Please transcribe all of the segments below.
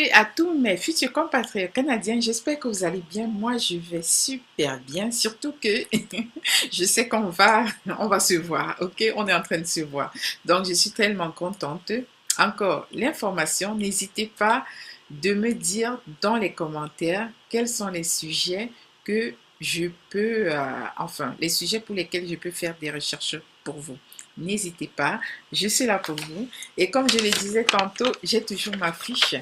Et à tous mes futurs compatriotes canadiens, j'espère que vous allez bien. Moi, je vais super bien, surtout que je sais on va se voir, ok? On est en train de se voir. Donc, je suis tellement contente. Encore, l'information, n'hésitez pas de me dire dans les commentaires quels sont les sujets que je peux, enfin, les sujets pour lesquels je peux faire des recherches pour vous. N'hésitez pas, je suis là pour vous. Et comme je le disais tantôt, j'ai toujours ma fiche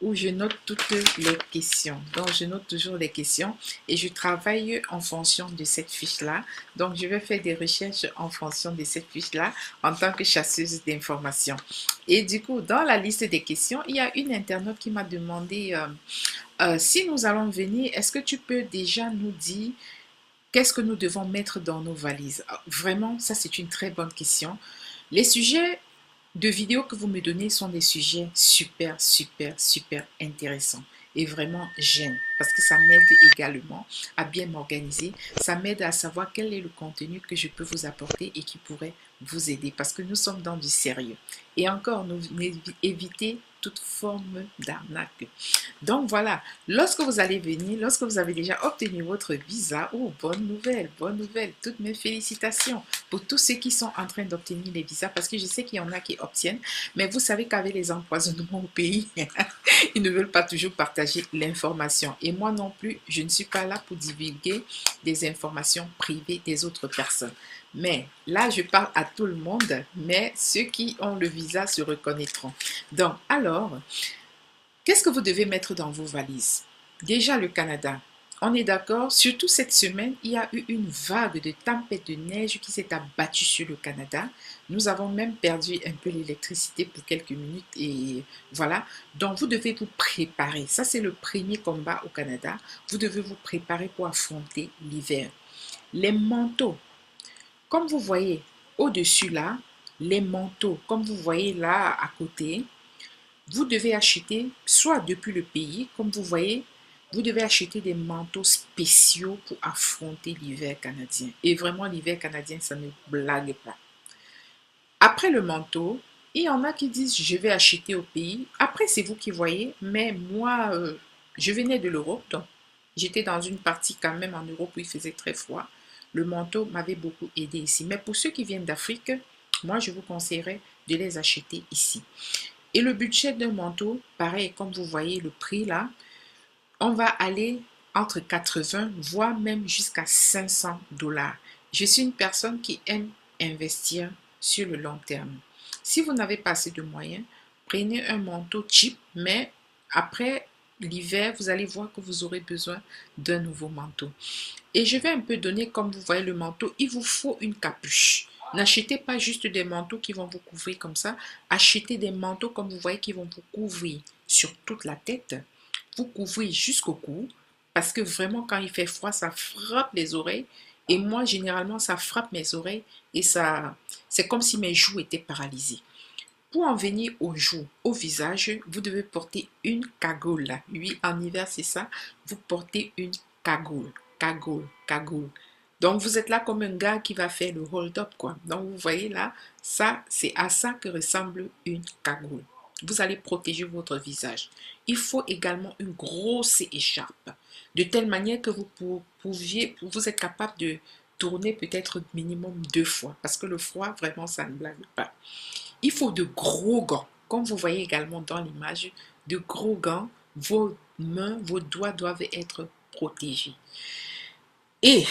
où je note toutes les questions. Donc, je note toujours les questions et je travaille en fonction de cette fiche-là. Donc, je vais faire des recherches en fonction de cette fiche-là en tant que chasseuse d'informations. Et du coup, dans la liste des questions, il y a une internaute qui m'a demandé si nous allons venir, est-ce que tu peux déjà nous dire qu'est-ce que nous devons mettre dans nos valises? Vraiment, ça c'est une très bonne question. Les sujets de vidéos que vous me donnez sont des sujets super, super, super intéressants. Et vraiment, j'aime parce que ça m'aide également à bien m'organiser. Ça m'aide à savoir quel est le contenu que je peux vous apporter et qui pourrait vous aider parce que nous sommes dans du sérieux. Et encore, nous éviter toute forme d'arnaque. Donc voilà, lorsque vous allez venir, lorsque vous avez déjà obtenu votre visa, oh, bonne nouvelle, toutes mes félicitations pour tous ceux qui sont en train d'obtenir les visas, parce que je sais qu'il y en a qui obtiennent, mais vous savez qu'avec les empoisonnements au pays, ils ne veulent pas toujours partager l'information. Et moi non plus, je ne suis pas là pour divulguer des informations privées des autres personnes. Mais là, je parle à tout le monde, mais ceux qui ont le visa se reconnaîtront. Donc, alors, qu'est-ce que vous devez mettre dans vos valises? Déjà le Canada. On est d'accord, surtout cette semaine, il y a eu une vague de tempête de neige qui s'est abattue sur le Canada. Nous avons même perdu un peu l'électricité pour quelques minutes et voilà. Donc vous devez vous préparer. Ça, c'est le premier combat au Canada. Vous devez vous préparer pour affronter l'hiver. Les manteaux, comme vous voyez au-dessus là, les manteaux, comme vous voyez là à côté, vous devez acheter, soit depuis le pays, comme vous voyez, vous devez acheter des manteaux spéciaux pour affronter l'hiver canadien. Et vraiment, l'hiver canadien, ça ne blague pas. Après le manteau, il y en a qui disent, je vais acheter au pays. Après, c'est vous qui voyez, mais moi, je venais de l'Europe, donc j'étais dans une partie quand même en Europe où il faisait très froid. Le manteau m'avait beaucoup aidé ici. Mais pour ceux qui viennent d'Afrique, moi, je vous conseillerais de les acheter ici. Et le budget d'un manteau, pareil, comme vous voyez le prix là, on va aller entre 80, voire même jusqu'à 500 dollars. Je suis une personne qui aime investir sur le long terme. Si vous n'avez pas assez de moyens, prenez un manteau cheap, mais après l'hiver, vous allez voir que vous aurez besoin d'un nouveau manteau. Et je vais un peu donner, comme vous voyez le manteau, il vous faut une capuche. N'achetez pas juste des manteaux qui vont vous couvrir comme ça. Achetez des manteaux, comme vous voyez, qui vont vous couvrir sur toute la tête. Vous couvrez jusqu'au cou. Parce que vraiment, quand il fait froid, ça frappe les oreilles. Et moi, généralement, ça frappe mes oreilles. Et ça, c'est comme si mes joues étaient paralysées. Pour en venir aux joues, au visage, vous devez porter une cagoule. Oui, en hiver, c'est ça. Vous portez une cagoule, cagoule, cagoule. Donc, vous êtes là comme un gars qui va faire le hold-up, quoi. Donc, vous voyez là, ça, c'est à ça que ressemble une cagoule. Vous allez protéger votre visage. Il faut également une grosse écharpe, de telle manière que vous êtes capable de tourner peut-être minimum 2 fois, parce que le froid, vraiment, ça ne blague pas. Il faut de gros gants. Comme vous voyez également dans l'image, de gros gants, vos mains, vos doigts doivent être protégés. Et,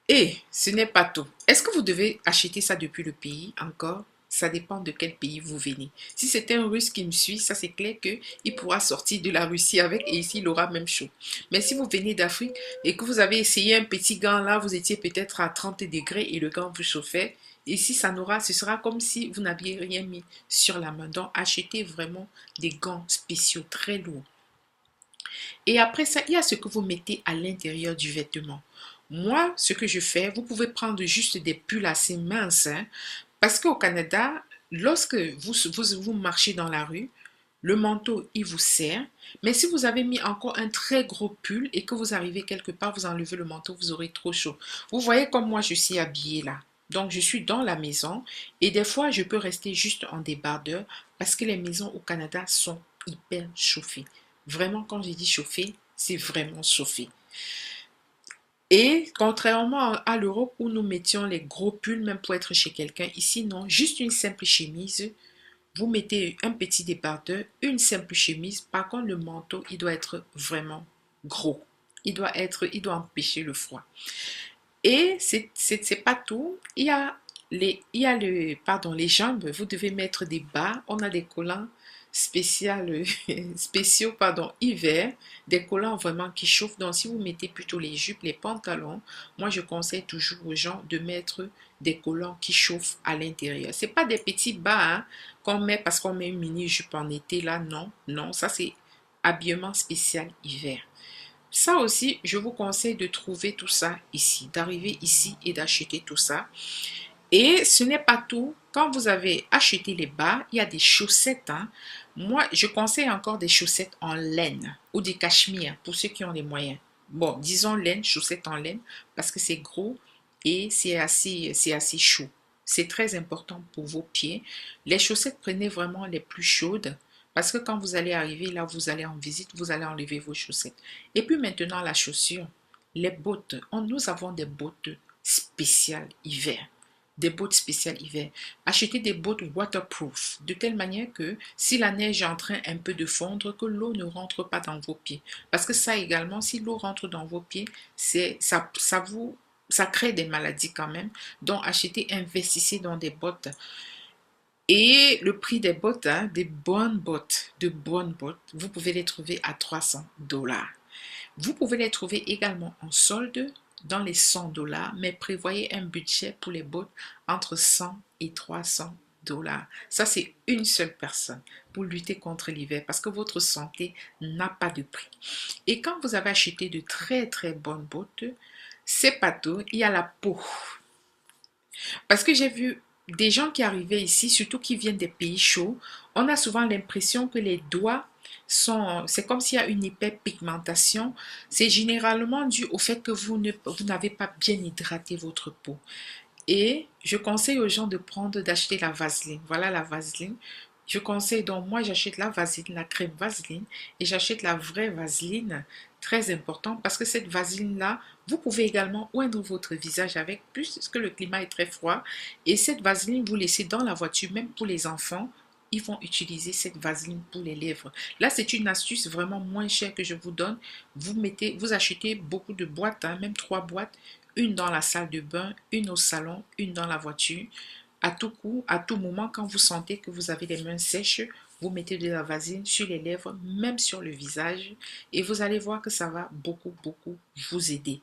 et ce n'est pas tout. Est-ce que vous devez acheter ça depuis le pays encore? Ça dépend de quel pays vous venez. Si c'est un Russe qui me suit, ça c'est clair qu'il pourra sortir de la Russie avec et ici il aura même chaud. Mais si vous venez d'Afrique et que vous avez essayé un petit gant là, vous étiez peut-être à 30 degrés et le gant vous chauffait, ici ce sera comme si vous n'aviez rien mis sur la main. Donc achetez vraiment des gants spéciaux très lourds. Et après ça, il y a ce que vous mettez à l'intérieur du vêtement. Moi, ce que je fais, vous pouvez prendre juste des pulls assez minces, hein, parce qu'au Canada, lorsque vous marchez dans la rue, le manteau, il vous sert. Mais si vous avez mis encore un très gros pull et que vous arrivez quelque part, vous enlevez le manteau, vous aurez trop chaud. Vous voyez comme moi, je suis habillée là. Donc, je suis dans la maison et des fois, je peux rester juste en débardeur parce que les maisons au Canada sont hyper chauffé. Vraiment, quand j'ai dit chauffer, c'est vraiment chauffé. Et contrairement à l'Europe où nous mettions les gros pulls, même pour être chez quelqu'un, ici non, juste une simple chemise. Vous mettez un petit débardeur, une simple chemise. Par contre, le manteau, il doit être vraiment gros. Il doit empêcher le froid. Et c'est pas tout. Les jambes. Vous devez mettre des bas. On a des collants spéciaux, hiver. Des collants vraiment qui chauffent. Donc, si vous mettez plutôt les jupes, les pantalons, moi, je conseille toujours aux gens de mettre des collants qui chauffent à l'intérieur. C'est pas des petits bas hein, qu'on met parce qu'on met une mini jupe en été. Là, non, non. Ça, c'est habillement spécial hiver. Ça aussi, je vous conseille de trouver tout ça ici, d'arriver ici et d'acheter tout ça. Et ce n'est pas tout. Quand vous avez acheté les bas, il y a des chaussettes. Hein. Moi, je conseille encore des chaussettes en laine ou des cachemires pour ceux qui ont les moyens. Bon, disons laine, chaussettes en laine, parce que c'est gros et c'est assez chaud. C'est très important pour vos pieds. Les chaussettes, prenez vraiment les plus chaudes. Parce que quand vous allez arriver là, vous allez en visite, vous allez enlever vos chaussettes. Et puis maintenant, la chaussure, les bottes. Nous avons des bottes spéciales hiver. Des bottes spéciales hiver. Achetez des bottes waterproof, de telle manière que si la neige est en train un peu de fondre, que l'eau ne rentre pas dans vos pieds. Parce que ça également, si l'eau rentre dans vos pieds, ça crée des maladies quand même. Donc achetez, investissez dans des bottes. Et le prix des bottes, hein, de bonnes bottes, vous pouvez les trouver à 300 $. Vous pouvez les trouver également en solde dans les 100 $, mais prévoyez un budget pour les bottes entre 100 et 300 $. Ça, c'est une seule personne pour lutter contre l'hiver parce que votre santé n'a pas de prix. Et quand vous avez acheté de très très bonnes bottes, c'est pas tout, il y a la peau. Parce que j'ai vu des gens qui arrivaient ici, surtout qui viennent des pays chauds, on a souvent l'impression que les doigts c'est comme s'il y a une hyperpigmentation. C'est généralement dû au fait que vous n'avez pas bien hydraté votre peau. Et je conseille aux gens d'acheter la vaseline. Voilà la vaseline. Je conseille donc, moi j'achète la vaseline, la crème vaseline, et j'achète la vraie vaseline, très important, parce que cette vaseline-là, vous pouvez également oindre votre visage avec, puisque le climat est très froid, et cette vaseline, vous laissez dans la voiture, même pour les enfants, ils vont utiliser cette vaseline pour les lèvres. Là, c'est une astuce vraiment moins chère que je vous donne. Vous achetez beaucoup de boîtes, hein, même 3 boîtes, une dans la salle de bain, une au salon, une dans la voiture. À tout coup, à tout moment, quand vous sentez que vous avez les mains sèches, vous mettez de la vaseline sur les lèvres, même sur le visage, et vous allez voir que ça va beaucoup, beaucoup vous aider.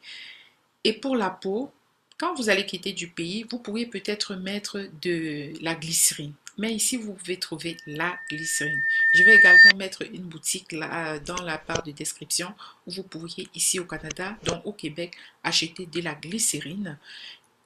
Et pour la peau, quand vous allez quitter du pays, vous pourriez peut-être mettre de la glycérine. Mais ici, vous pouvez trouver la glycérine. Je vais également mettre une boutique là, dans la barre de description où vous pourriez ici au Canada, donc au Québec, acheter de la glycérine.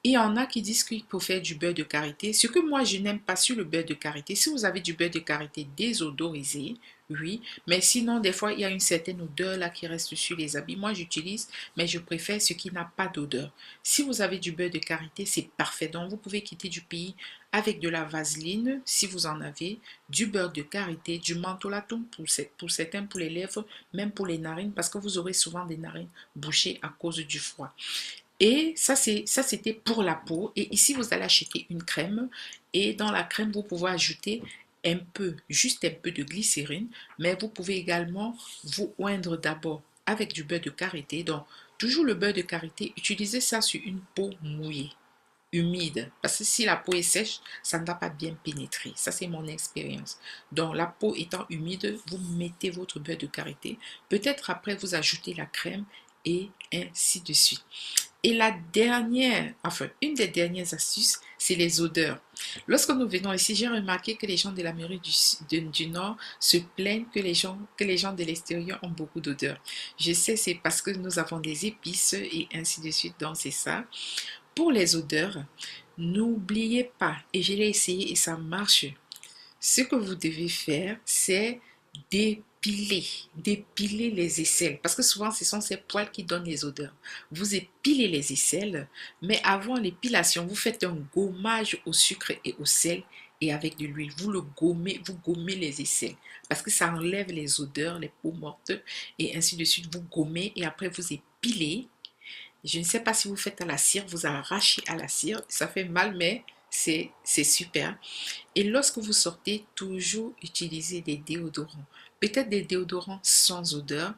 Il y en a qui disent qu'il faut faire du beurre de karité. Ce que moi, je n'aime pas sur le beurre de karité, si vous avez du beurre de karité désodorisé, oui, mais sinon, des fois, il y a une certaine odeur là qui reste sur les habits. Moi, j'utilise, mais je préfère ce qui n'a pas d'odeur. Si vous avez du beurre de karité, c'est parfait. Donc, vous pouvez quitter du pays avec de la vaseline, si vous en avez, du beurre de karité, du mentholatum pour certains, pour les lèvres, même pour les narines, parce que vous aurez souvent des narines bouchées à cause du froid. Et ça, c'était pour la peau. Et ici, vous allez acheter une crème. Et dans la crème, vous pouvez ajouter juste un peu de glycérine. Mais vous pouvez également vous oindre d'abord avec du beurre de karité. Donc, toujours le beurre de karité, utilisez ça sur une peau mouillée, humide. Parce que si la peau est sèche, ça ne va pas bien pénétrer. Ça, c'est mon expérience. Donc, la peau étant humide, vous mettez votre beurre de karité. Peut-être après, vous ajoutez la crème et ainsi de suite. Et une des dernières astuces, c'est les odeurs. Lorsque nous venons ici, j'ai remarqué que les gens de l'Amérique du Nord se plaignent que les gens de l'extérieur ont beaucoup d'odeurs. Je sais, c'est parce que nous avons des épices et ainsi de suite, donc c'est ça. Pour les odeurs, n'oubliez pas, et je l'ai essayé et ça marche, ce que vous devez faire, c'est d'épiler les aisselles. Parce que souvent, ce sont ces poils qui donnent les odeurs. Vous épilez les aisselles, mais avant l'épilation, vous faites un gommage au sucre et au sel et avec de l'huile. Vous le gommez, vous gommez les aisselles parce que ça enlève les odeurs, les peaux mortes et ainsi de suite. Vous gommez et après vous épilez. Je ne sais pas si vous faites à la cire, vous arrachez à la cire. Ça fait mal, mais c'est super. Et lorsque vous sortez, toujours utiliser des déodorants. Peut-être des déodorants sans odeur.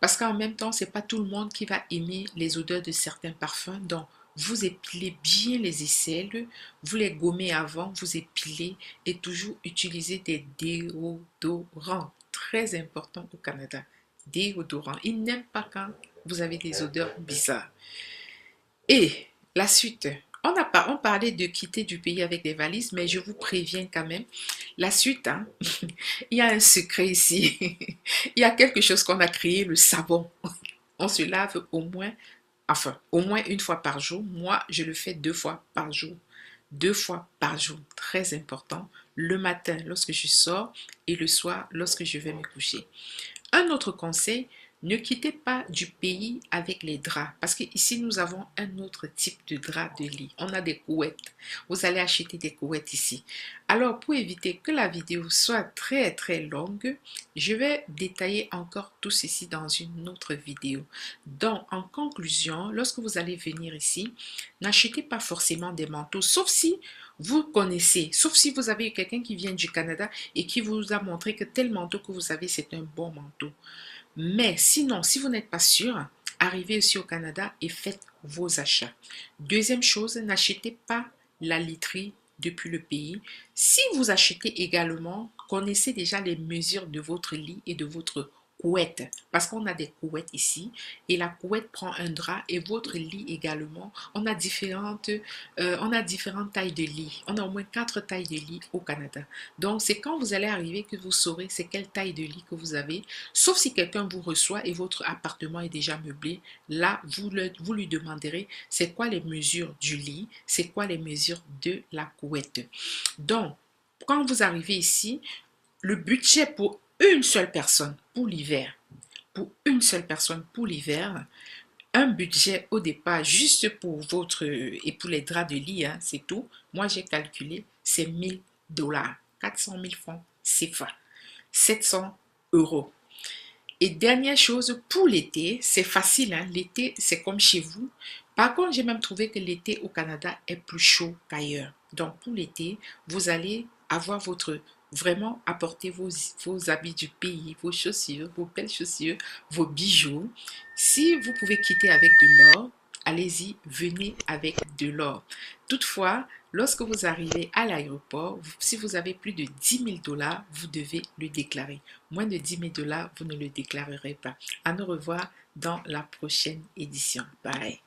Parce qu'en même temps, c'est pas tout le monde qui va aimer les odeurs de certains parfums. Donc, vous épilez bien les aisselles, vous les gommez avant, vous épilez et toujours utiliser des déodorants. Très important au Canada. Déodorants. Ils n'aiment pas quand vous avez des odeurs bizarres. Et la suite, on parlait de quitter du pays avec des valises, mais je vous préviens quand même, la suite, hein, il y a un secret ici. Il y a quelque chose qu'on a créé, le savon. On se lave au moins une fois par jour. Moi, je le fais 2 fois par jour. 2 fois par jour, très important. Le matin, lorsque je sors, et le soir, lorsque je vais me coucher. Un autre conseil, ne quittez pas du pays avec les draps parce qu'ici nous avons un autre type de drap de lit. On a des couettes. Vous allez acheter des couettes ici. Alors pour éviter que la vidéo soit très longue, je vais détailler encore tout ceci dans une autre vidéo. Donc en conclusion, lorsque vous allez venir ici, n'achetez pas forcément des manteaux sauf si vous connaissez, sauf si vous avez quelqu'un qui vient du Canada et qui vous a montré que tel manteau que vous avez, c'est un bon manteau. Mais sinon, si vous n'êtes pas sûr, arrivez aussi au Canada et faites vos achats. Deuxième chose, n'achetez pas la literie depuis le pays. Si vous achetez également, connaissez déjà les mesures de votre lit et de votre couette. Parce qu'on a des couettes ici et la couette prend un drap et votre lit également. On a différentes tailles de lit. On a au moins 4 tailles de lit au Canada. Donc, c'est quand vous allez arriver que vous saurez c'est quelle taille de lit que vous avez. Sauf si quelqu'un vous reçoit et votre appartement est déjà meublé. Là, vous lui demanderez c'est quoi les mesures du lit, c'est quoi les mesures de la couette. Donc, quand vous arrivez ici, le budget pour une seule personne pour l'hiver, un budget au départ juste pour votre et pour les draps de lit, hein, c'est tout. Moi, j'ai calculé, c'est 1000 $, 400 000 francs CFA, 700 euros. Et dernière chose, pour l'été, c'est facile, hein? L'été, c'est comme chez vous. Par contre, j'ai même trouvé que l'été au Canada est plus chaud qu'ailleurs. Donc, pour l'été, vous allez avoir vraiment apporter vos habits du pays, vos chaussures, vos belles chaussures, vos bijoux. Si vous pouvez quitter avec de l'or, allez-y, venez avec de l'or. Toutefois, lorsque vous arrivez à l'aéroport, si vous avez plus de 10 000 $, vous devez le déclarer. Moins de 10 000 $, vous ne le déclarerez pas. À nous revoir dans la prochaine édition. Bye.